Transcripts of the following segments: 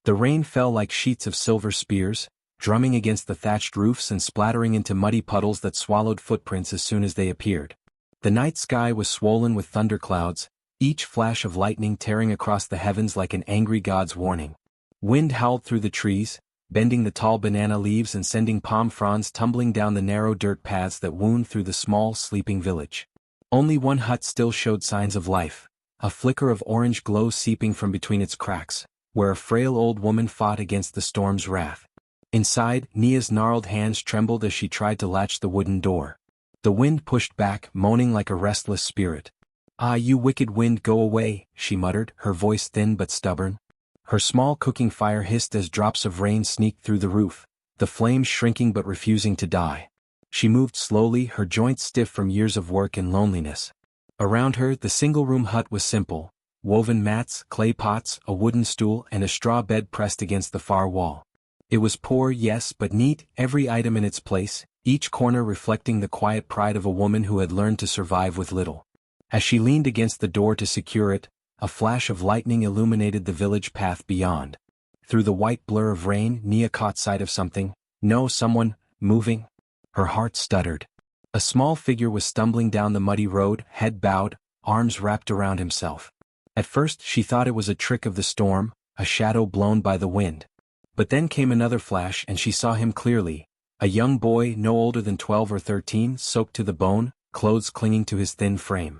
The rain fell like sheets of silver spears, drumming against the thatched roofs and splattering into muddy puddles that swallowed footprints as soon as they appeared. The night sky was swollen with thunderclouds, each flash of lightning tearing across the heavens like an angry god's warning. Wind howled through the trees, bending the tall banana leaves and sending palm fronds tumbling down the narrow dirt paths that wound through the small, sleeping village. Only one hut still showed signs of life, a flicker of orange glow seeping from between its cracks, where a frail old woman fought against the storm's wrath. Inside, Nia's gnarled hands trembled as she tried to latch the wooden door. The wind pushed back, moaning like a restless spirit. "Ah, you wicked wind, go away," she muttered, her voice thin but stubborn. Her small cooking fire hissed as drops of rain sneaked through the roof, the flames shrinking but refusing to die. She moved slowly, her joints stiff from years of work and loneliness. Around her, the single-room hut was simple: woven mats, clay pots, a wooden stool, and a straw bed pressed against the far wall. It was poor, yes, but neat, every item in its place, each corner reflecting the quiet pride of a woman who had learned to survive with little. As she leaned against the door to secure it, a flash of lightning illuminated the village path beyond. Through the white blur of rain, Nia caught sight of something. No, someone, moving. Her heart stuttered. A small figure was stumbling down the muddy road, head bowed, arms wrapped around himself. At first she thought it was a trick of the storm, a shadow blown by the wind. But then came another flash and she saw him clearly. A young boy, no older than 12 or 13, soaked to the bone, clothes clinging to his thin frame.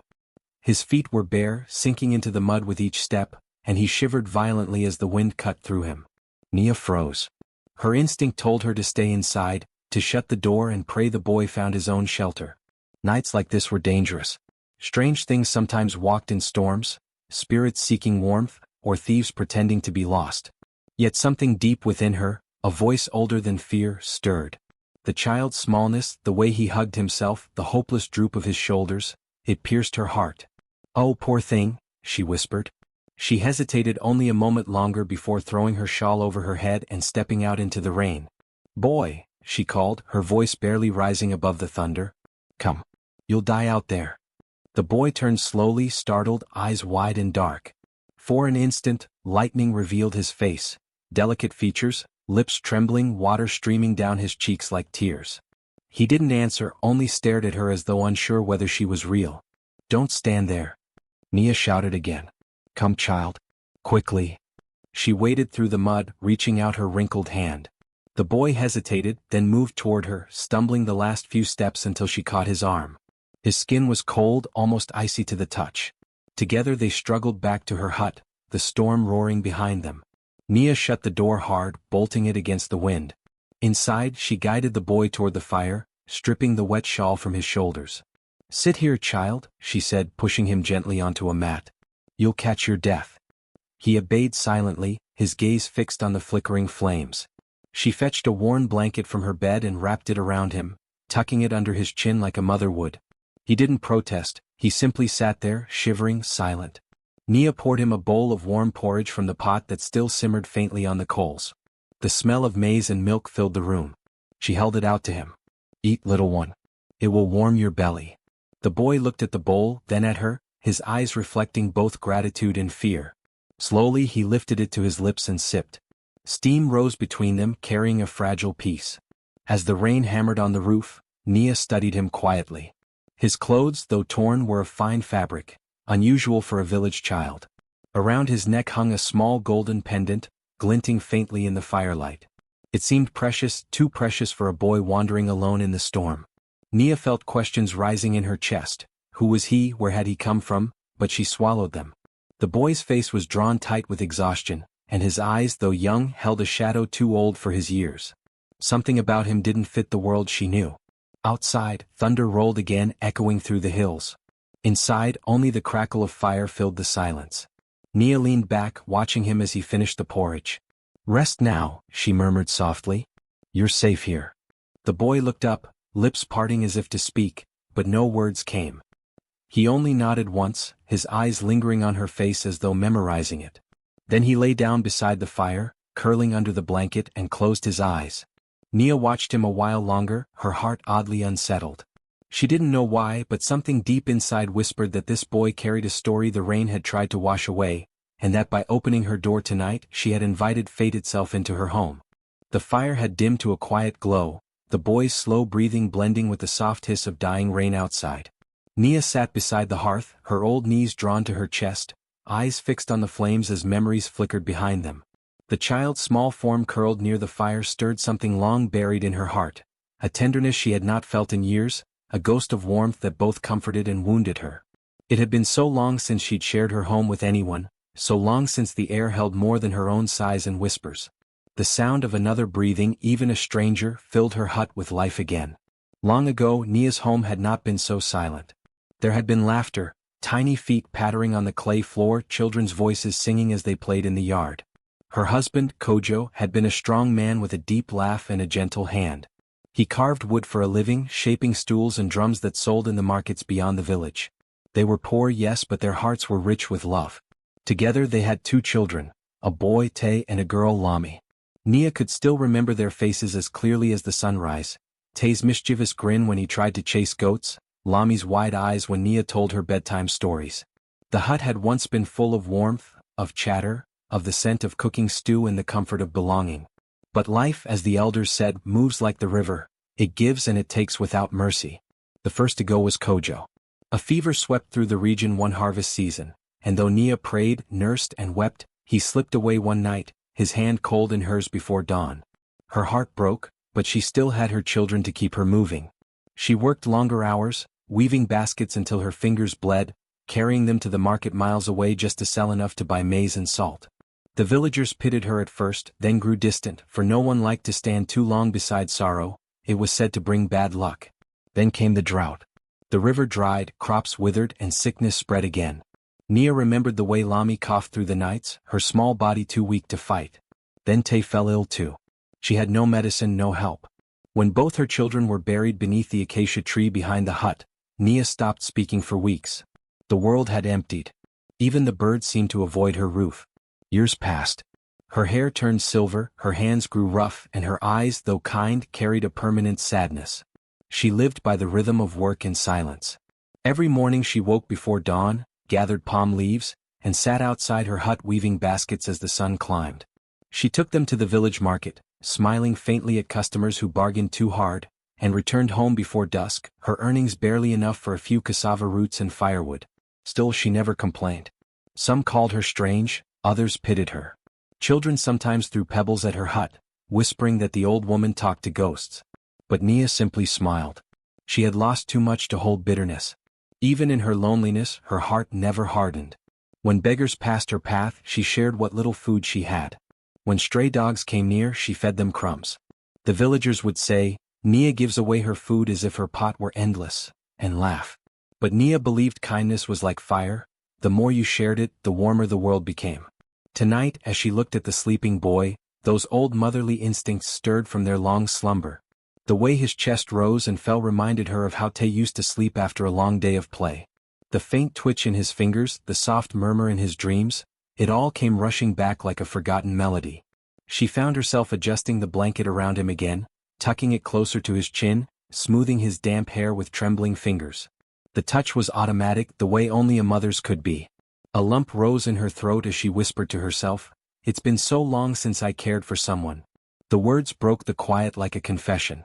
His feet were bare, sinking into the mud with each step, and he shivered violently as the wind cut through him. Nia froze. Her instinct told her to stay inside, to shut the door and pray the boy found his own shelter. Nights like this were dangerous. Strange things sometimes walked in storms, spirits seeking warmth, or thieves pretending to be lost. Yet something deep within her, a voice older than fear, stirred. The child's smallness, the way he hugged himself, the hopeless droop of his shoulders, it pierced her heart. "Oh, poor thing," she whispered. She hesitated only a moment longer before throwing her shawl over her head and stepping out into the rain. "Boy," she called, her voice barely rising above the thunder. "Come. You'll die out there." The boy turned slowly, startled, eyes wide and dark. For an instant, lightning revealed his face, delicate features, lips trembling, water streaming down his cheeks like tears. He didn't answer, only stared at her as though unsure whether she was real. "Don't stand there," Nia shouted again. "Come, child. Quickly." She waded through the mud, reaching out her wrinkled hand. The boy hesitated, then moved toward her, stumbling the last few steps until she caught his arm. His skin was cold, almost icy to the touch. Together they struggled back to her hut, the storm roaring behind them. Nia shut the door hard, bolting it against the wind. Inside, she guided the boy toward the fire, stripping the wet shawl from his shoulders. "Sit here, child," she said, pushing him gently onto a mat. "You'll catch your death." He obeyed silently, his gaze fixed on the flickering flames. She fetched a worn blanket from her bed and wrapped it around him, tucking it under his chin like a mother would. He didn't protest, he simply sat there, shivering, silent. Nia poured him a bowl of warm porridge from the pot that still simmered faintly on the coals. The smell of maize and milk filled the room. She held it out to him. "Eat, little one. It will warm your belly." The boy looked at the bowl, then at her, his eyes reflecting both gratitude and fear. Slowly he lifted it to his lips and sipped. Steam rose between them, carrying a fragile piece. As the rain hammered on the roof, Nia studied him quietly. His clothes, though torn, were of fine fabric, unusual for a village child. Around his neck hung a small golden pendant, glinting faintly in the firelight. It seemed precious, too precious for a boy wandering alone in the storm. Nia felt questions rising in her chest. Who was he, where had he come from, but she swallowed them. The boy's face was drawn tight with exhaustion, and his eyes, though young, held a shadow too old for his years. Something about him didn't fit the world she knew. Outside, thunder rolled again, echoing through the hills. Inside, only the crackle of fire filled the silence. Nia leaned back, watching him as he finished the porridge. "Rest now," she murmured softly. "You're safe here." The boy looked up, lips parting as if to speak, but no words came. He only nodded once, his eyes lingering on her face as though memorizing it. Then he lay down beside the fire, curling under the blanket, and closed his eyes. Nia watched him a while longer, her heart oddly unsettled. She didn't know why, but something deep inside whispered that this boy carried a story the rain had tried to wash away, and that by opening her door tonight she had invited fate itself into her home. The fire had dimmed to a quiet glow, the boy's slow breathing blending with the soft hiss of dying rain outside. Nia sat beside the hearth, her old knees drawn to her chest, eyes fixed on the flames as memories flickered behind them. The child's small form curled near the fire stirred something long buried in her heart, a tenderness she had not felt in years, a ghost of warmth that both comforted and wounded her. It had been so long since she'd shared her home with anyone, so long since the air held more than her own sighs and whispers. The sound of another breathing, even a stranger, filled her hut with life again. Long ago, Nia's home had not been so silent. There had been laughter, tiny feet pattering on the clay floor, children's voices singing as they played in the yard. Her husband, Kojo, had been a strong man with a deep laugh and a gentle hand. He carved wood for a living, shaping stools and drums that sold in the markets beyond the village. They were poor, yes, but their hearts were rich with love. Together they had 2 children, a boy, Tay, and a girl, Lami. Nia could still remember their faces as clearly as the sunrise, Tay's mischievous grin when he tried to chase goats, Lami's wide eyes when Nia told her bedtime stories. The hut had once been full of warmth, of chatter, of the scent of cooking stew and the comfort of belonging. But life, as the elders said, moves like the river, it gives and it takes without mercy. The first to go was Kojo. A fever swept through the region one harvest season, and though Nia prayed, nursed, and wept, he slipped away one night, his hand cold in hers before dawn. Her heart broke, but she still had her children to keep her moving. She worked longer hours, weaving baskets until her fingers bled, carrying them to the market miles away just to sell enough to buy maize and salt. The villagers pitied her at first, then grew distant, for no one liked to stand too long beside sorrow, it was said to bring bad luck. Then came the drought. The river dried, crops withered, and sickness spread again. Nia remembered the way Lami coughed through the nights, her small body too weak to fight. Then Tay fell ill too. She had no medicine, no help. When both her children were buried beneath the acacia tree behind the hut, Nia stopped speaking for weeks. The world had emptied. Even the birds seemed to avoid her roof. Years passed. Her hair turned silver, her hands grew rough, and her eyes, though kind, carried a permanent sadness. She lived by the rhythm of work and silence. Every morning she woke before dawn, gathered palm leaves, and sat outside her hut weaving baskets as the sun climbed. She took them to the village market, smiling faintly at customers who bargained too hard, and returned home before dusk, her earnings barely enough for a few cassava roots and firewood. Still she never complained. Some called her strange, others pitied her. Children sometimes threw pebbles at her hut, whispering that the old woman talked to ghosts. But Nia simply smiled. She had lost too much to hold bitterness. Even in her loneliness, her heart never hardened. When beggars passed her path, she shared what little food she had. When stray dogs came near, she fed them crumbs. The villagers would say, "Nia gives away her food as if her pot were endless," and laugh. But Nia believed kindness was like fire. The more you shared it, the warmer the world became. Tonight, as she looked at the sleeping boy, those old motherly instincts stirred from their long slumber. The way his chest rose and fell reminded her of how Tay used to sleep after a long day of play. The faint twitch in his fingers, the soft murmur in his dreams, it all came rushing back like a forgotten melody. She found herself adjusting the blanket around him again, tucking it closer to his chin, smoothing his damp hair with trembling fingers. The touch was automatic, the way only a mother's could be. A lump rose in her throat as she whispered to herself, "It's been so long since I cared for someone." The words broke the quiet like a confession.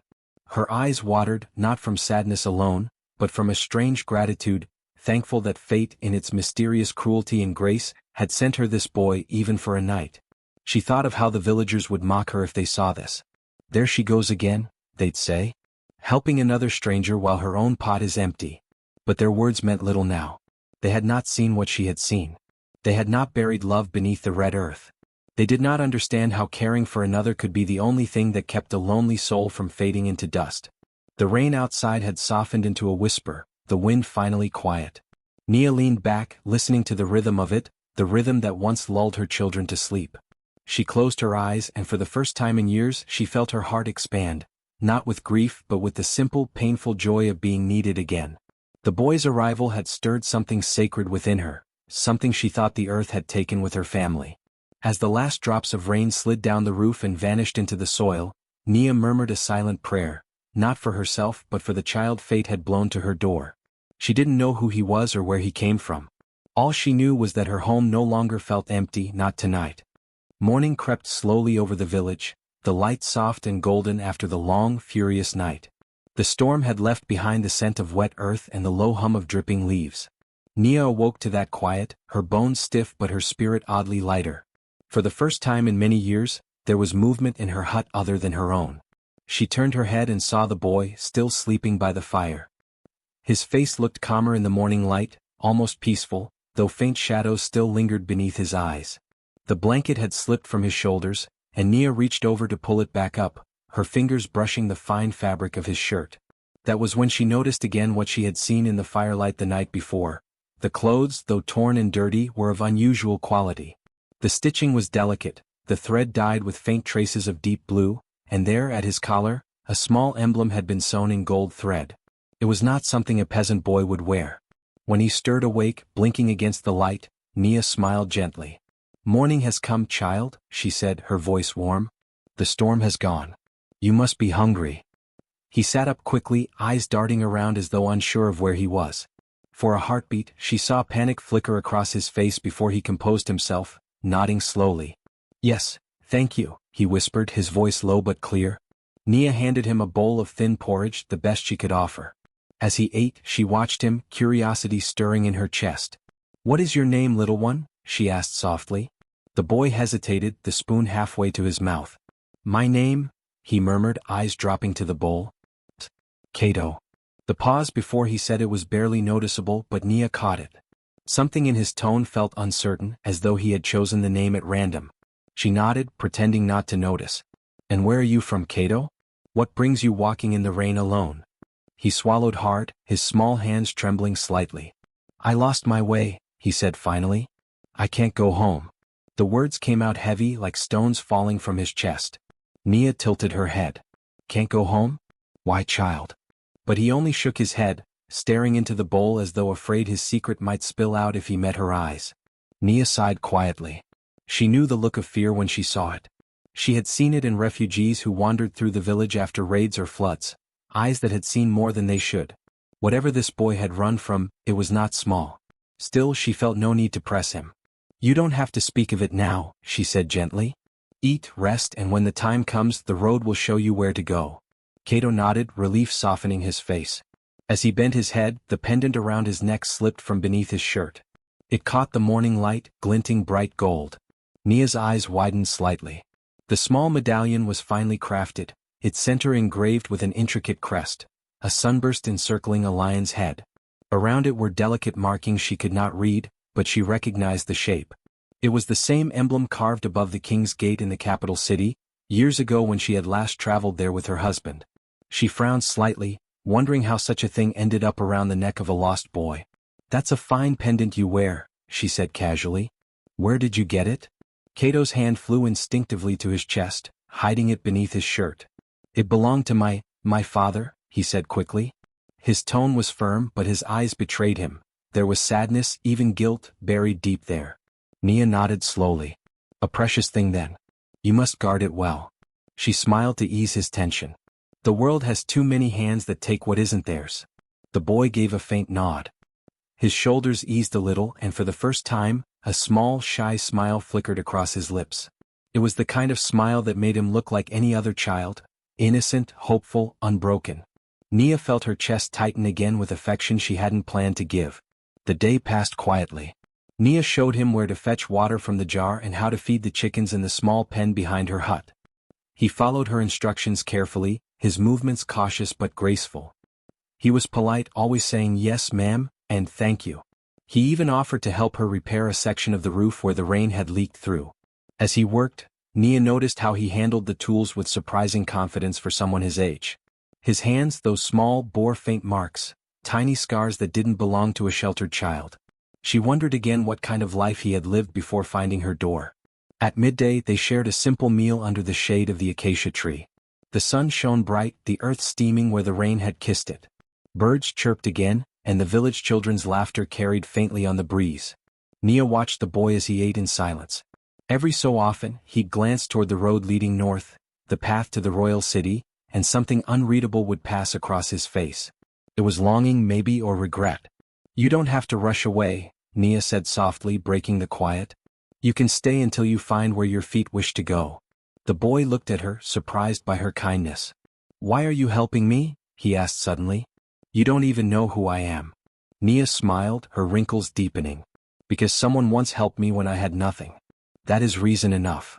Her eyes watered, not from sadness alone, but from a strange gratitude, thankful that fate, in its mysterious cruelty and grace, had sent her this boy even for a night. She thought of how the villagers would mock her if they saw this. "There she goes again," they'd say. "Helping another stranger while her own pot is empty." But their words meant little now. They had not seen what she had seen. They had not buried love beneath the red earth. They did not understand how caring for another could be the only thing that kept a lonely soul from fading into dust. The rain outside had softened into a whisper, the wind finally quiet. Nia leaned back, listening to the rhythm of it, the rhythm that once lulled her children to sleep. She closed her eyes, and for the first time in years she felt her heart expand, not with grief but with the simple, painful joy of being needed again. The boy's arrival had stirred something sacred within her, something she thought the earth had taken with her family. As the last drops of rain slid down the roof and vanished into the soil, Nia murmured a silent prayer, not for herself but for the child fate had blown to her door. She didn't know who he was or where he came from. All she knew was that her home no longer felt empty, not tonight. Morning crept slowly over the village, the light soft and golden after the long, furious night. The storm had left behind the scent of wet earth and the low hum of dripping leaves. Nia awoke to that quiet, her bones stiff but her spirit oddly lighter. For the first time in many years, there was movement in her hut other than her own. She turned her head and saw the boy still sleeping by the fire. His face looked calmer in the morning light, almost peaceful, though faint shadows still lingered beneath his eyes. The blanket had slipped from his shoulders, and Nia reached over to pull it back up, her fingers brushing the fine fabric of his shirt. That was when she noticed again what she had seen in the firelight the night before. The clothes, though torn and dirty, were of unusual quality. The stitching was delicate, the thread dyed with faint traces of deep blue, and there at his collar, a small emblem had been sewn in gold thread. It was not something a peasant boy would wear. When he stirred awake, blinking against the light, Nia smiled gently. "Morning has come, child," she said, her voice warm. "The storm has gone. You must be hungry." He sat up quickly, eyes darting around as though unsure of where he was. For a heartbeat, she saw panic flicker across his face before he composed himself, nodding slowly. "Yes, thank you," he whispered, his voice low but clear. Nia handed him a bowl of thin porridge, the best she could offer. As he ate, she watched him, curiosity stirring in her chest. "What is your name, little one?" she asked softly. The boy hesitated, the spoon halfway to his mouth. "My name," he murmured, eyes dropping to the bowl. "Cato." The pause before he said it was barely noticeable, but Nia caught it. Something in his tone felt uncertain, as though he had chosen the name at random. She nodded, pretending not to notice. "And where are you from, Cato? What brings you walking in the rain alone?" He swallowed hard, his small hands trembling slightly. "I lost my way," he said finally. "I can't go home." The words came out heavy like stones falling from his chest. Nia tilted her head. "Can't go home? Why, child?" But he only shook his head, staring into the bowl as though afraid his secret might spill out if he met her eyes. Nia sighed quietly. She knew the look of fear when she saw it. She had seen it in refugees who wandered through the village after raids or floods, eyes that had seen more than they should. Whatever this boy had run from, it was not small. Still, she felt no need to press him. "You don't have to speak of it now," she said gently. "Eat, rest, and when the time comes, the road will show you where to go." Cato nodded, relief softening his face. As he bent his head, the pendant around his neck slipped from beneath his shirt. It caught the morning light, glinting bright gold. Nia's eyes widened slightly. The small medallion was finely crafted, its center engraved with an intricate crest, a sunburst encircling a lion's head. Around it were delicate markings she could not read, but she recognized the shape. It was the same emblem carved above the king's gate in the capital city, years ago when she had last traveled there with her husband. She frowned slightly, wondering how such a thing ended up around the neck of a lost boy. "That's a fine pendant you wear," she said casually. "Where did you get it?" Cato's hand flew instinctively to his chest, hiding it beneath his shirt. "It belonged to my father," he said quickly. His tone was firm, but his eyes betrayed him. There was sadness, even guilt, buried deep there. Nia nodded slowly. "A precious thing then. You must guard it well." She smiled to ease his tension. "The world has too many hands that take what isn't theirs." The boy gave a faint nod. His shoulders eased a little, and for the first time, a small, shy smile flickered across his lips. It was the kind of smile that made him look like any other child, innocent, hopeful, unbroken. Nia felt her chest tighten again with affection she hadn't planned to give. The day passed quietly. Nia showed him where to fetch water from the jar and how to feed the chickens in the small pen behind her hut. He followed her instructions carefully, his movements cautious but graceful. He was polite, always saying "yes, ma'am," and "thank you." He even offered to help her repair a section of the roof where the rain had leaked through. As he worked, Nia noticed how he handled the tools with surprising confidence for someone his age. His hands, though small, bore faint marks, tiny scars that didn't belong to a sheltered child. She wondered again what kind of life he had lived before finding her door. At midday they shared a simple meal under the shade of the acacia tree. The sun shone bright, the earth steaming where the rain had kissed it. Birds chirped again, and the village children's laughter carried faintly on the breeze. Nia watched the boy as he ate in silence. Every so often, he'd glance toward the road leading north, the path to the royal city, and something unreadable would pass across his face. It was longing maybe or regret. "You don't have to rush away," Nia said softly, breaking the quiet. You can stay until you find where your feet wish to go. The boy looked at her, surprised by her kindness. Why are you helping me? He asked suddenly. You don't even know who I am. Nia smiled, her wrinkles deepening. Because someone once helped me when I had nothing. That is reason enough.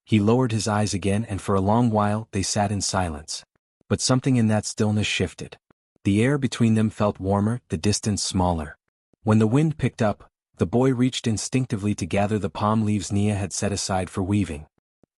He lowered his eyes again, and for a long while they sat in silence. But something in that stillness shifted. The air between them felt warmer, the distance smaller. When the wind picked up, the boy reached instinctively to gather the palm leaves Nia had set aside for weaving.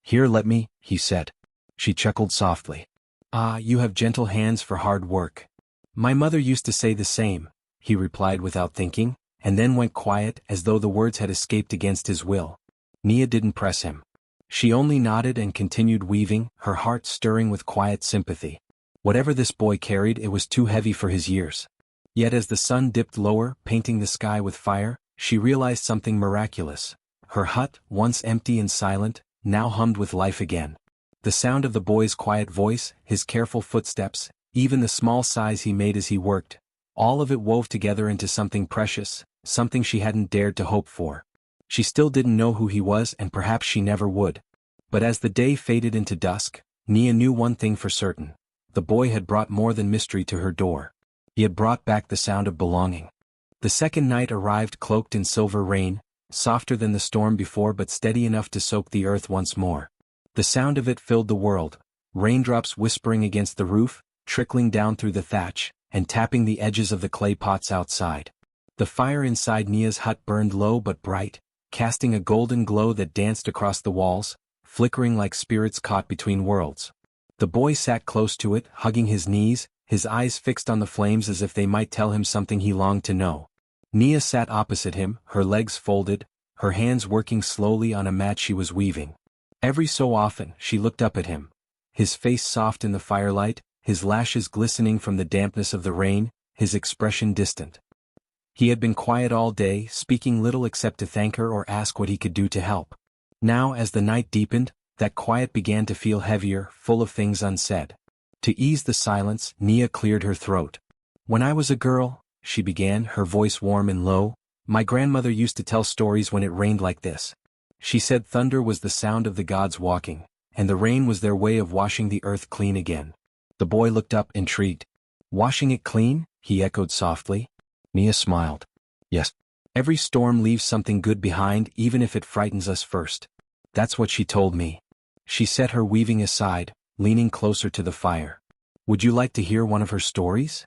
Here, let me, he said. She chuckled softly. Ah, you have gentle hands for hard work. My mother used to say the same, he replied without thinking, and then went quiet as though the words had escaped against his will. Nia didn't press him. She only nodded and continued weaving, her heart stirring with quiet sympathy. Whatever this boy carried, it was too heavy for his years. Yet as the sun dipped lower, painting the sky with fire, she realized something miraculous. Her hut, once empty and silent, now hummed with life again. The sound of the boy's quiet voice, his careful footsteps, even the small sighs he made as he worked, all of it wove together into something precious, something she hadn't dared to hope for. She still didn't know who he was, and perhaps she never would. But as the day faded into dusk, Nia knew one thing for certain. The boy had brought more than mystery to her door. He had brought back the sound of belonging. The second night arrived cloaked in silver rain, softer than the storm before but steady enough to soak the earth once more. The sound of it filled the world, raindrops whispering against the roof, trickling down through the thatch, and tapping the edges of the clay pots outside. The fire inside Nia's hut burned low but bright, casting a golden glow that danced across the walls, flickering like spirits caught between worlds. The boy sat close to it, hugging his knees, his eyes fixed on the flames as if they might tell him something he longed to know. Nia sat opposite him, her legs folded, her hands working slowly on a mat she was weaving. Every so often, she looked up at him. His face soft in the firelight, his lashes glistening from the dampness of the rain, his expression distant. He had been quiet all day, speaking little except to thank her or ask what he could do to help. Now, as the night deepened, that quiet began to feel heavier, full of things unsaid. To ease the silence, Nia cleared her throat. When I was a girl, she began, her voice warm and low, my grandmother used to tell stories when it rained like this. She said thunder was the sound of the gods walking, and the rain was their way of washing the earth clean again. The boy looked up, intrigued. Washing it clean? He echoed softly. Nia smiled. Yes. Every storm leaves something good behind, even if it frightens us first. That's what she told me. She set her weaving aside, leaning closer to the fire. Would you like to hear one of her stories?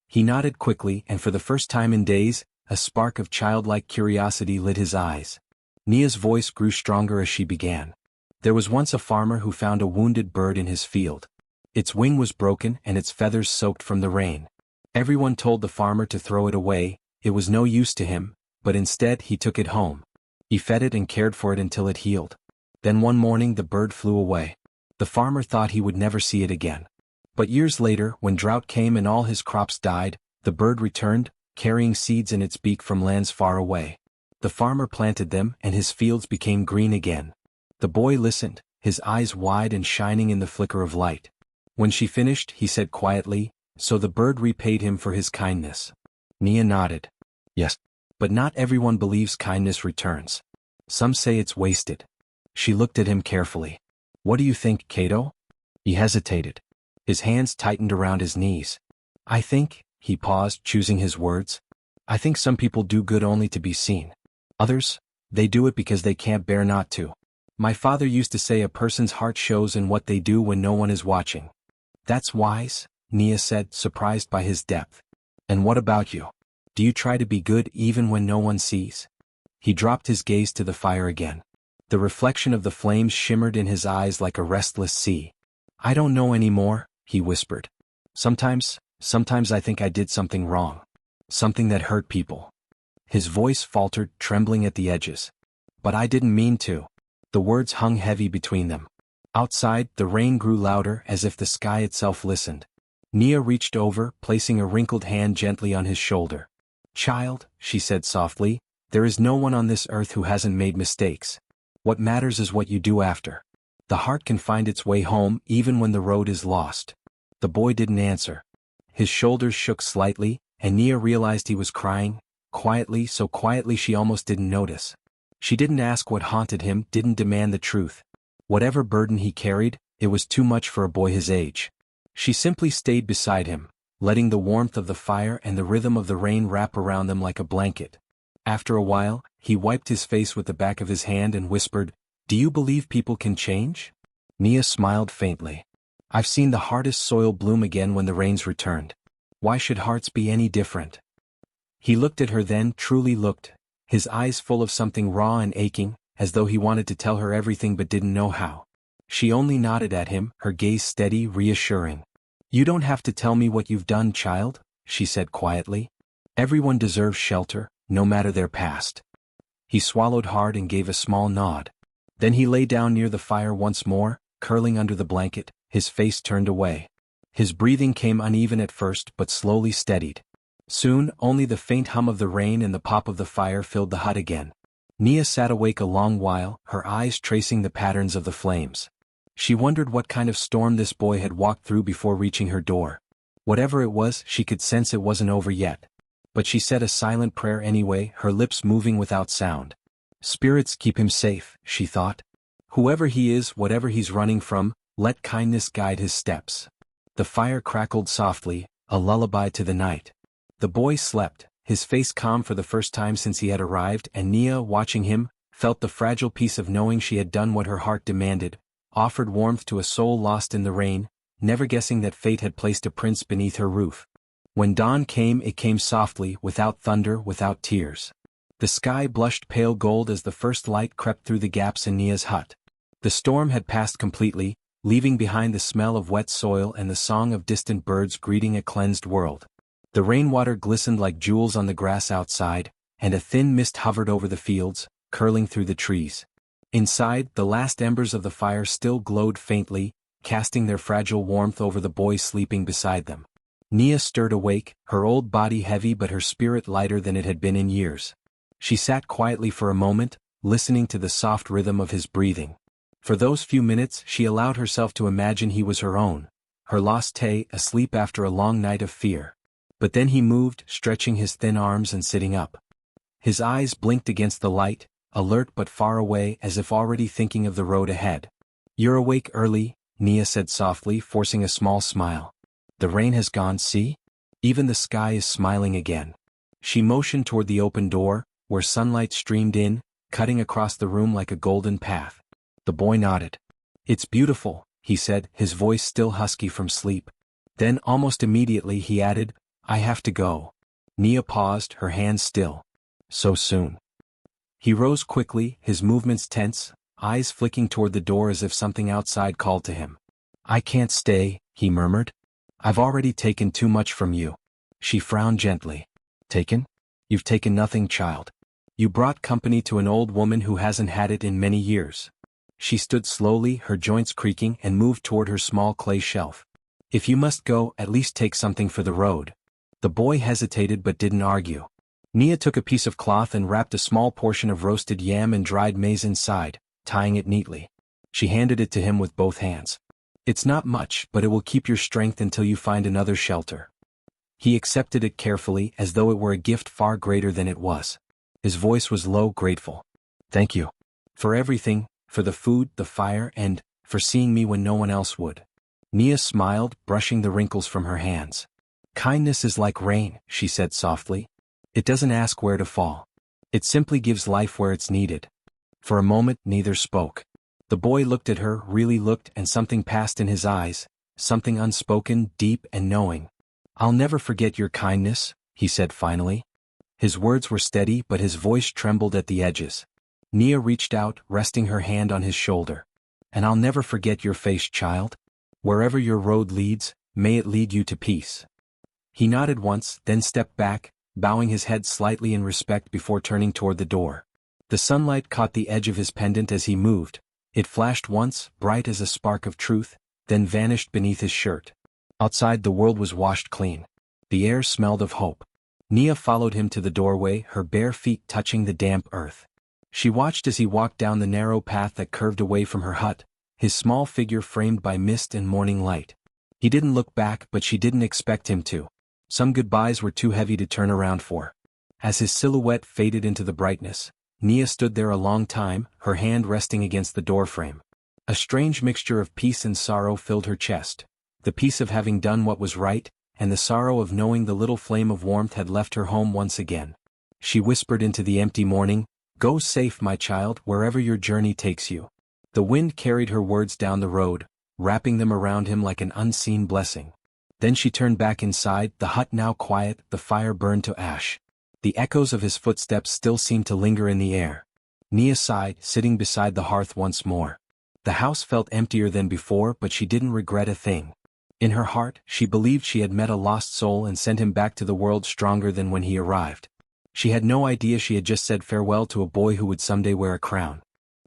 He nodded quickly, and for the first time in days, a spark of childlike curiosity lit his eyes. Nia's voice grew stronger as she began. There was once a farmer who found a wounded bird in his field. Its wing was broken and its feathers soaked from the rain. Everyone told the farmer to throw it away, it was no use to him, but instead he took it home. He fed it and cared for it until it healed. Then one morning the bird flew away. The farmer thought he would never see it again. But years later, when drought came and all his crops died, the bird returned, carrying seeds in its beak from lands far away. The farmer planted them, and his fields became green again. The boy listened, his eyes wide and shining in the flicker of light. When she finished, he said quietly, so the bird repaid him for his kindness. Nia nodded. Yes. But not everyone believes kindness returns. Some say it's wasted. She looked at him carefully. What do you think, Cato? He hesitated. His hands tightened around his knees. I think, he paused, choosing his words. I think some people do good only to be seen. Others, they do it because they can't bear not to. My father used to say a person's heart shows in what they do when no one is watching. That's wise, Nia said, surprised by his depth. And what about you? Do you try to be good even when no one sees? He dropped his gaze to the fire again. The reflection of the flames shimmered in his eyes like a restless sea. I don't know anymore, he whispered. Sometimes I think I did something wrong. Something that hurt people. His voice faltered, trembling at the edges. But I didn't mean to. The words hung heavy between them. Outside, the rain grew louder as if the sky itself listened. Nia reached over, placing a wrinkled hand gently on his shoulder. Child, she said softly, there is no one on this earth who hasn't made mistakes. What matters is what you do after. The heart can find its way home even when the road is lost. The boy didn't answer. His shoulders shook slightly, and Nia realized he was crying, quietly, so quietly she almost didn't notice. She didn't ask what haunted him, didn't demand the truth. Whatever burden he carried, it was too much for a boy his age. She simply stayed beside him, letting the warmth of the fire and the rhythm of the rain wrap around them like a blanket. After a while, he wiped his face with the back of his hand and whispered, "Do you believe people can change?" Nia smiled faintly. "I've seen the hardest soil bloom again when the rains returned. Why should hearts be any different?" He looked at her then, truly looked, his eyes full of something raw and aching, as though he wanted to tell her everything but didn't know how. She only nodded at him, her gaze steady, reassuring. "You don't have to tell me what you've done, child," she said quietly. "Everyone deserves shelter, no matter their past." He swallowed hard and gave a small nod. Then he lay down near the fire once more, curling under the blanket, his face turned away. His breathing came uneven at first but slowly steadied. Soon, only the faint hum of the rain and the pop of the fire filled the hut again. Nia sat awake a long while, her eyes tracing the patterns of the flames. She wondered what kind of storm this boy had walked through before reaching her door. Whatever it was, she could sense it wasn't over yet. But she said a silent prayer anyway, her lips moving without sound. "Spirits keep him safe," she thought. "Whoever he is, whatever he's running from, let kindness guide his steps." The fire crackled softly, a lullaby to the night. The boy slept, his face calm for the first time since he had arrived, and Nia, watching him, felt the fragile peace of knowing she had done what her heart demanded, offered warmth to a soul lost in the rain, never guessing that fate had placed a prince beneath her roof. When dawn came, it came softly, without thunder, without tears. The sky blushed pale gold as the first light crept through the gaps in Nia's hut. The storm had passed completely, leaving behind the smell of wet soil and the song of distant birds greeting a cleansed world. The rainwater glistened like jewels on the grass outside, and a thin mist hovered over the fields, curling through the trees. Inside, the last embers of the fire still glowed faintly, casting their fragile warmth over the boy sleeping beside them. Nia stirred awake, her old body heavy but her spirit lighter than it had been in years. She sat quietly for a moment, listening to the soft rhythm of his breathing. For those few minutes she allowed herself to imagine he was her own, her lost Tay, asleep after a long night of fear. But then he moved, stretching his thin arms and sitting up. His eyes blinked against the light, alert but far away, as if already thinking of the road ahead. "You're awake early," Nia said softly, forcing a small smile. "The rain has gone, see? Even the sky is smiling again." She motioned toward the open door, where sunlight streamed in, cutting across the room like a golden path. The boy nodded. "It's beautiful," he said, his voice still husky from sleep. Then, almost immediately, he added, "I have to go." Nia paused, her hands still. "So soon?" He rose quickly, his movements tense, eyes flicking toward the door as if something outside called to him. "I can't stay," he murmured. "I've already taken too much from you." She frowned gently. "Taken? You've taken nothing, child. You brought company to an old woman who hasn't had it in many years." She stood slowly, her joints creaking, and moved toward her small clay shelf. "If you must go, at least take something for the road." The boy hesitated but didn't argue. Nia took a piece of cloth and wrapped a small portion of roasted yam and dried maize inside, tying it neatly. She handed it to him with both hands. "It's not much, but it will keep your strength until you find another shelter." He accepted it carefully, as though it were a gift far greater than it was. His voice was low, grateful. "Thank you. For everything, for the food, the fire, and for seeing me when no one else would." Nia smiled, brushing the wrinkles from her hands. "Kindness is like rain," she said softly. "It doesn't ask where to fall. It simply gives life where it's needed." For a moment, neither spoke. The boy looked at her, really looked, and something passed in his eyes, something unspoken, deep and knowing. "I'll never forget your kindness," he said finally. His words were steady, but his voice trembled at the edges. Nia reached out, resting her hand on his shoulder. "And I'll never forget your face, child. Wherever your road leads, may it lead you to peace." He nodded once, then stepped back, bowing his head slightly in respect before turning toward the door. The sunlight caught the edge of his pendant as he moved. It flashed once, bright as a spark of truth, then vanished beneath his shirt. Outside, the world was washed clean. The air smelled of hope. Nia followed him to the doorway, her bare feet touching the damp earth. She watched as he walked down the narrow path that curved away from her hut, his small figure framed by mist and morning light. He didn't look back, but she didn't expect him to. Some goodbyes were too heavy to turn around for. As his silhouette faded into the brightness, Nia stood there a long time, her hand resting against the doorframe. A strange mixture of peace and sorrow filled her chest. The peace of having done what was right, and the sorrow of knowing the little flame of warmth had left her home once again. She whispered into the empty morning, "Go safe, my child, wherever your journey takes you." The wind carried her words down the road, wrapping them around him like an unseen blessing. Then she turned back inside, the hut now quiet, the fire burned to ash. The echoes of his footsteps still seemed to linger in the air. Nia sighed, sitting beside the hearth once more. The house felt emptier than before, but she didn't regret a thing. In her heart, she believed she had met a lost soul and sent him back to the world stronger than when he arrived. She had no idea she had just said farewell to a boy who would someday wear a crown.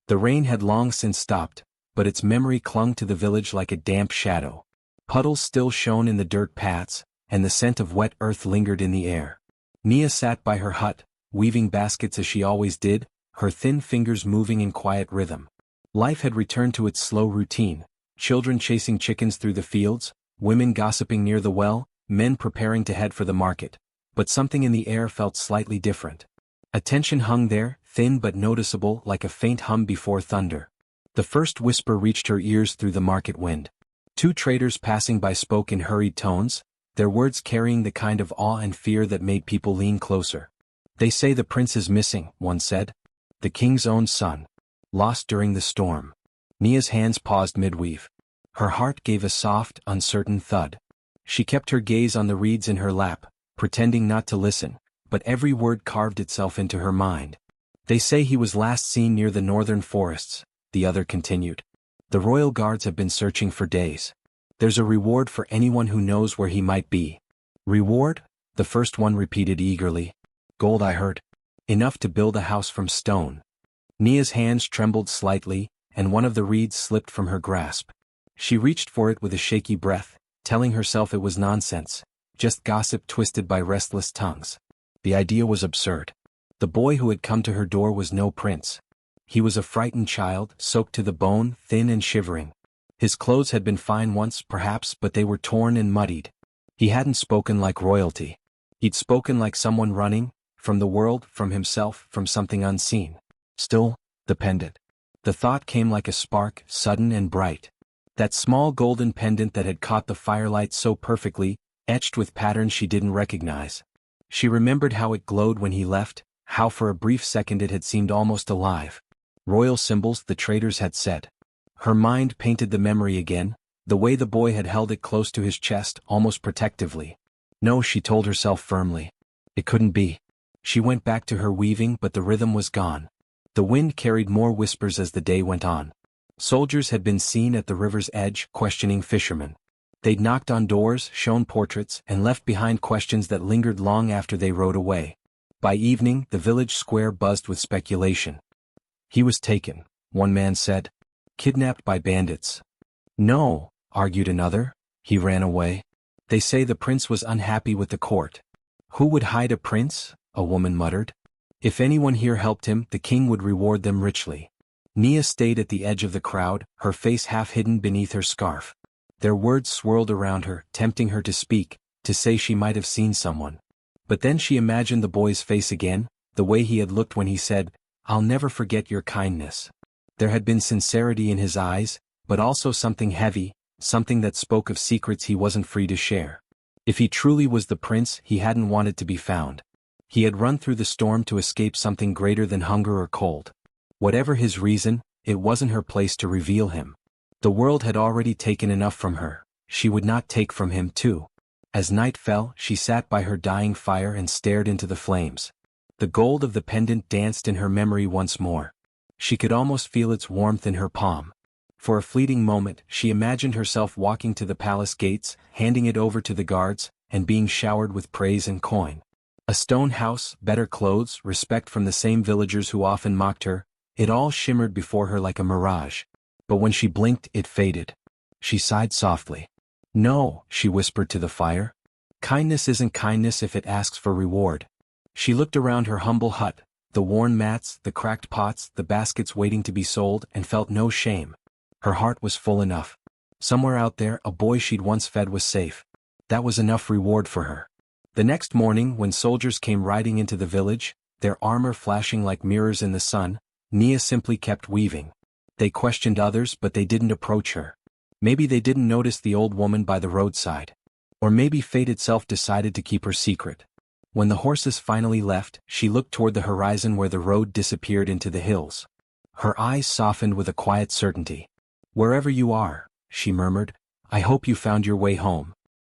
The rain had long since stopped, but its memory clung to the village like a damp shadow. Puddles still shone in the dirt paths, and the scent of wet earth lingered in the air. Nia sat by her hut, weaving baskets as she always did, her thin fingers moving in quiet rhythm. Life had returned to its slow routine, children chasing chickens through the fields, women gossiping near the well, men preparing to head for the market. But something in the air felt slightly different. A tension hung there, thin but noticeable, like a faint hum before thunder. The first whisper reached her ears through the market wind. Two traders passing by spoke in hurried tones, their words carrying the kind of awe and fear that made people lean closer. "They say the prince is missing," one said. "The king's own son. Lost during the storm." Nia's hands paused midweave. Her heart gave a soft, uncertain thud. She kept her gaze on the reeds in her lap, pretending not to listen, but every word carved itself into her mind. "They say he was last seen near the northern forests," the other continued. "The royal guards have been searching for days. There's a reward for anyone who knows where he might be." "Reward?" the first one repeated eagerly. "Gold, I heard. Enough to build a house from stone." Nia's hands trembled slightly, and one of the reeds slipped from her grasp. She reached for it with a shaky breath, telling herself it was nonsense. Just gossip twisted by restless tongues. The idea was absurd. The boy who had come to her door was no prince. He was a frightened child, soaked to the bone, thin and shivering. His clothes had been fine once, perhaps, but they were torn and muddied. He hadn't spoken like royalty. He'd spoken like someone running, from the world, from himself, from something unseen. Still, the pendant. The thought came like a spark, sudden and bright. That small golden pendant that had caught the firelight so perfectly, etched with patterns she didn't recognize. She remembered how it glowed when he left, how for a brief second it had seemed almost alive. Royal symbols, the traders had said. Her mind painted the memory again, the way the boy had held it close to his chest, almost protectively. No, she told herself firmly. It couldn't be. She went back to her weaving, but the rhythm was gone. The wind carried more whispers as the day went on. Soldiers had been seen at the river's edge, questioning fishermen. They'd knocked on doors, shown portraits, and left behind questions that lingered long after they rode away. By evening, the village square buzzed with speculation. "He was taken," one man said. "Kidnapped by bandits." "No," argued another. "He ran away. They say the prince was unhappy with the court." "Who would hide a prince?" a woman muttered. "If anyone here helped him, the king would reward them richly." Nia stayed at the edge of the crowd, her face half hidden beneath her scarf. Their words swirled around her, tempting her to speak, to say she might have seen someone. But then she imagined the boy's face again, the way he had looked when he said, "I'll never forget your kindness." There had been sincerity in his eyes, but also something heavy, something that spoke of secrets he wasn't free to share. If he truly was the prince, he hadn't wanted to be found. He had run through the storm to escape something greater than hunger or cold. Whatever his reason, it wasn't her place to reveal him. The world had already taken enough from her, she would not take from him too. As night fell, she sat by her dying fire and stared into the flames. The gold of the pendant danced in her memory once more. She could almost feel its warmth in her palm. For a fleeting moment, she imagined herself walking to the palace gates, handing it over to the guards, and being showered with praise and coin. A stone house, better clothes, respect from the same villagers who often mocked her, it all shimmered before her like a mirage. But when she blinked, it faded. She sighed softly. "No," she whispered to the fire. "Kindness isn't kindness if it asks for reward." She looked around her humble hut, the worn mats, the cracked pots, the baskets waiting to be sold, and felt no shame. Her heart was full enough. Somewhere out there, a boy she'd once fed was safe. That was enough reward for her. The next morning, when soldiers came riding into the village, their armor flashing like mirrors in the sun, Nia simply kept weaving. They questioned others, but they didn't approach her. Maybe they didn't notice the old woman by the roadside. Or maybe fate itself decided to keep her secret. When the horses finally left, she looked toward the horizon where the road disappeared into the hills. Her eyes softened with a quiet certainty. "Wherever you are," she murmured, "I hope you found your way home."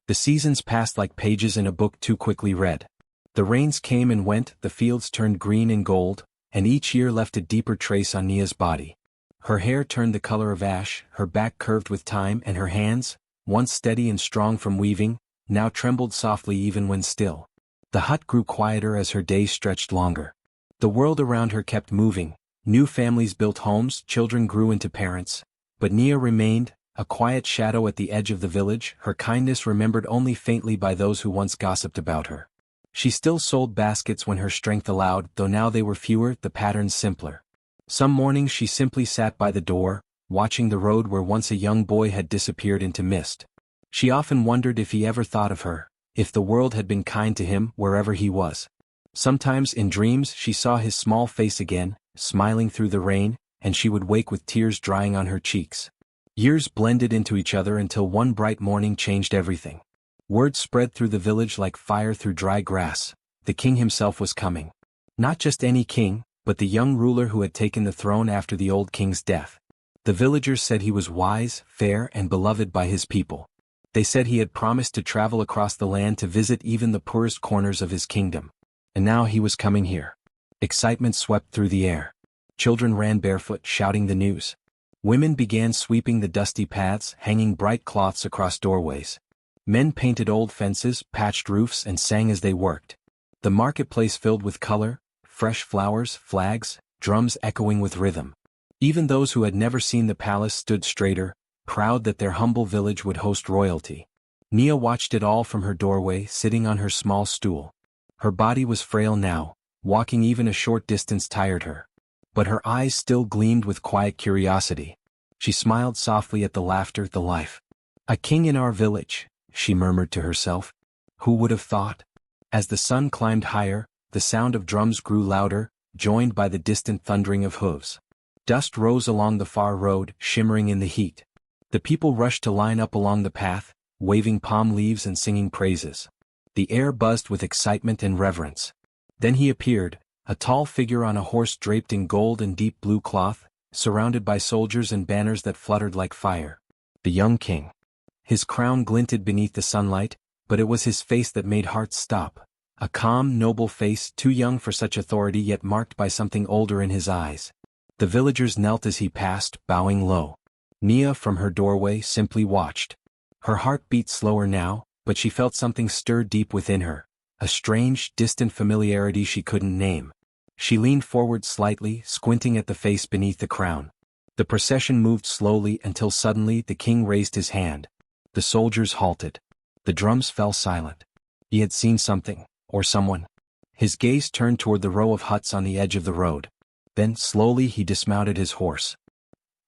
The seasons passed like pages in a book too quickly read. The rains came and went, the fields turned green and gold, and each year left a deeper trace on Nia's body. Her hair turned the color of ash, her back curved with time, and her hands, once steady and strong from weaving, now trembled softly even when still. The hut grew quieter as her days stretched longer. The world around her kept moving, new families built homes, children grew into parents, but Nia remained, a quiet shadow at the edge of the village, her kindness remembered only faintly by those who once gossiped about her. She still sold baskets when her strength allowed, though now they were fewer, the patterns simpler. Some mornings she simply sat by the door, watching the road where once a young boy had disappeared into mist. She often wondered if he ever thought of her, if the world had been kind to him wherever he was. Sometimes in dreams she saw his small face again, smiling through the rain, and she would wake with tears drying on her cheeks. Years blended into each other until one bright morning changed everything. Word spread through the village like fire through dry grass. The king himself was coming. Not just any king, but the young ruler who had taken the throne after the old king's death. The villagers said he was wise, fair, and beloved by his people. They said he had promised to travel across the land to visit even the poorest corners of his kingdom. And now he was coming here. Excitement swept through the air. Children ran barefoot, shouting the news. Women began sweeping the dusty paths, hanging bright cloths across doorways. Men painted old fences, patched roofs, and sang as they worked. The marketplace filled with color, fresh flowers, flags, drums echoing with rhythm. Even those who had never seen the palace stood straighter, proud that their humble village would host royalty. Nia watched it all from her doorway, sitting on her small stool. Her body was frail now, walking even a short distance tired her. But her eyes still gleamed with quiet curiosity. She smiled softly at the laughter, the life. "A king in our village," she murmured to herself. "Who would have thought?" As the sun climbed higher, the sound of drums grew louder, joined by the distant thundering of hooves. Dust rose along the far road, shimmering in the heat. The people rushed to line up along the path, waving palm leaves and singing praises. The air buzzed with excitement and reverence. Then he appeared, a tall figure on a horse draped in gold and deep blue cloth, surrounded by soldiers and banners that fluttered like fire. The young king. His crown glinted beneath the sunlight, but it was his face that made hearts stop. A calm, noble face, too young for such authority yet marked by something older in his eyes. The villagers knelt as he passed, bowing low. Nia, from her doorway, simply watched. Her heart beat slower now, but she felt something stir deep within her, a strange, distant familiarity she couldn't name. She leaned forward slightly, squinting at the face beneath the crown. The procession moved slowly until suddenly the king raised his hand. The soldiers halted. The drums fell silent. He had seen something, or someone. His gaze turned toward the row of huts on the edge of the road. Then, slowly, he dismounted his horse.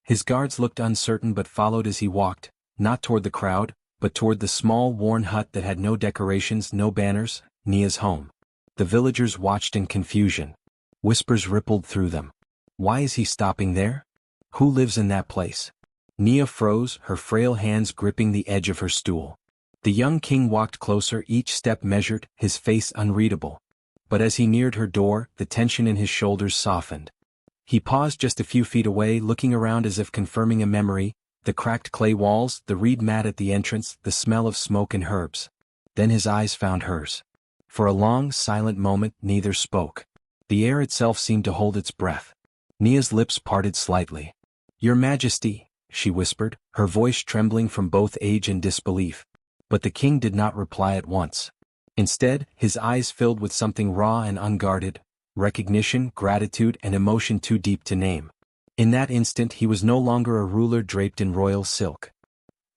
His guards looked uncertain but followed as he walked, not toward the crowd, but toward the small, worn hut that had no decorations, no banners, Nia's home. The villagers watched in confusion. Whispers rippled through them. Why is he stopping there? Who lives in that place? Nia froze, her frail hands gripping the edge of her stool. The young king walked closer, each step measured, his face unreadable. But as he neared her door, the tension in his shoulders softened. He paused just a few feet away, looking around as if confirming a memory, the cracked clay walls, the reed mat at the entrance, the smell of smoke and herbs. Then his eyes found hers. For a long, silent moment, neither spoke. The air itself seemed to hold its breath. Nia's lips parted slightly. "Your Majesty," she whispered, her voice trembling from both age and disbelief. But the king did not reply at once. Instead, his eyes filled with something raw and unguarded, recognition, gratitude, and emotion too deep to name. In that instant he was no longer a ruler draped in royal silk.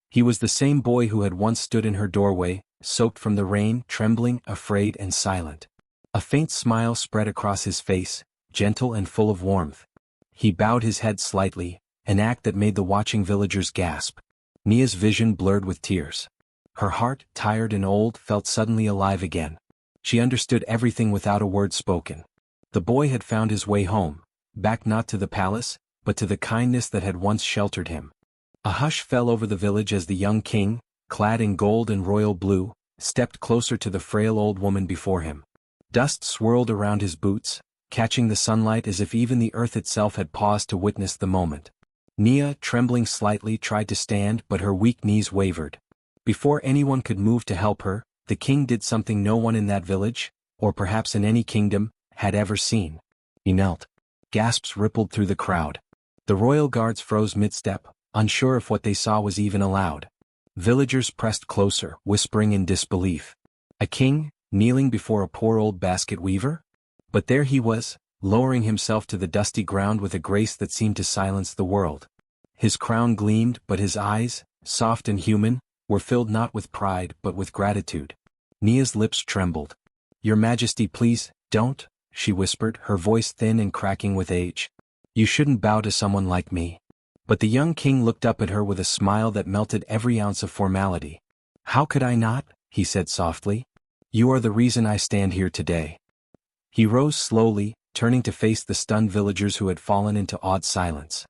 He was the same boy who had once stood in her doorway, soaked from the rain, trembling, afraid, and silent. A faint smile spread across his face, gentle and full of warmth. He bowed his head slightly, an act that made the watching villagers gasp. Nia's vision blurred with tears. Her heart, tired and old, felt suddenly alive again. She understood everything without a word spoken. The boy had found his way home, back not to the palace, but to the kindness that had once sheltered him. A hush fell over the village as the young king, clad in gold and royal blue, stepped closer to the frail old woman before him. Dust swirled around his boots, catching the sunlight as if even the earth itself had paused to witness the moment. Nia, trembling slightly, tried to stand, but her weak knees wavered. Before anyone could move to help her, the king did something no one in that village, or perhaps in any kingdom, had ever seen. He knelt. Gasps rippled through the crowd. The royal guards froze mid-step, unsure if what they saw was even allowed. Villagers pressed closer, whispering in disbelief. A king, kneeling before a poor old basket weaver? But there he was, lowering himself to the dusty ground with a grace that seemed to silence the world. His crown gleamed, but his eyes, soft and human, were filled not with pride but with gratitude. Nia's lips trembled. "Your Majesty, please, don't," she whispered, her voice thin and cracking with age. "You shouldn't bow to someone like me." But the young king looked up at her with a smile that melted every ounce of formality. "How could I not?" he said softly. "You are the reason I stand here today." He rose slowly, turning to face the stunned villagers who had fallen into awed silence.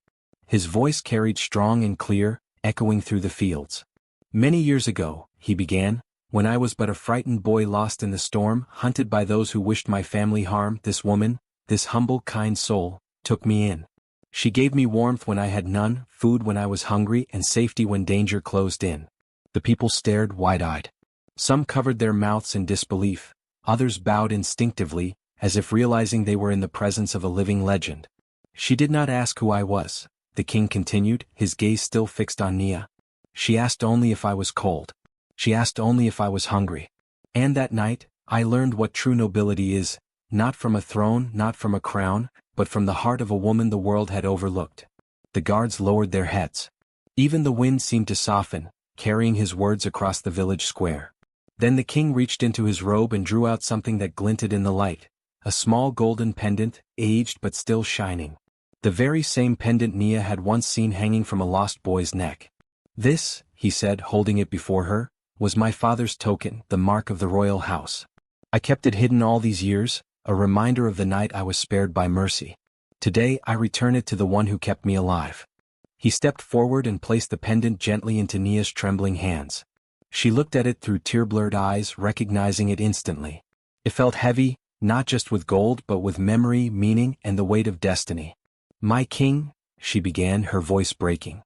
His voice carried strong and clear, echoing through the fields. "Many years ago," he began, "when I was but a frightened boy lost in the storm, hunted by those who wished my family harm, this woman, this humble, kind soul, took me in. She gave me warmth when I had none, food when I was hungry, and safety when danger closed in." The people stared wide-eyed. Some covered their mouths in disbelief, others bowed instinctively, as if realizing they were in the presence of a living legend. "She did not ask who I was," the king continued, his gaze still fixed on Nia. "She asked only if I was cold. She asked only if I was hungry. And that night, I learned what true nobility is, not from a throne, not from a crown, but from the heart of a woman the world had overlooked." The guards lowered their heads. Even the wind seemed to soften, carrying his words across the village square. Then the king reached into his robe and drew out something that glinted in the light, a small golden pendant, aged but still shining. The very same pendant Nia had once seen hanging from a lost boy's neck. "This," he said, holding it before her, "was my father's token, the mark of the royal house. I kept it hidden all these years, a reminder of the night I was spared by mercy. Today I return it to the one who kept me alive." He stepped forward and placed the pendant gently into Nia's trembling hands. She looked at it through tear-blurred eyes, recognizing it instantly. It felt heavy, not just with gold but with memory, meaning, and the weight of destiny. "My king," she began, her voice breaking.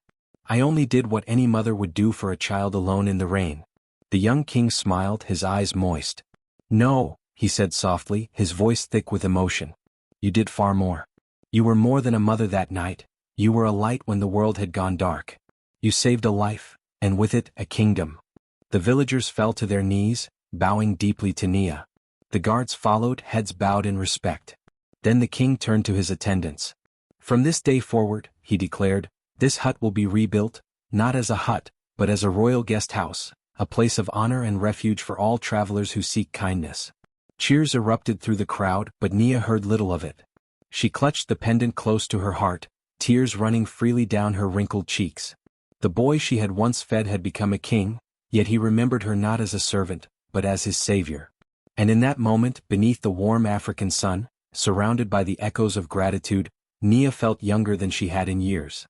"I only did what any mother would do for a child alone in the rain." The young king smiled, his eyes moist. "No," he said softly, his voice thick with emotion. "You did far more. You were more than a mother that night. You were a light when the world had gone dark. You saved a life, and with it, a kingdom." The villagers fell to their knees, bowing deeply to Nia. The guards followed, heads bowed in respect. Then the king turned to his attendants. "From this day forward," he declared, "this hut will be rebuilt, not as a hut, but as a royal guest house, a place of honor and refuge for all travelers who seek kindness." Cheers erupted through the crowd, but Nia heard little of it. She clutched the pendant close to her heart, tears running freely down her wrinkled cheeks. The boy she had once fed had become a king, yet he remembered her not as a servant, but as his savior. And in that moment, beneath the warm African sun, surrounded by the echoes of gratitude, Nia felt younger than she had in years.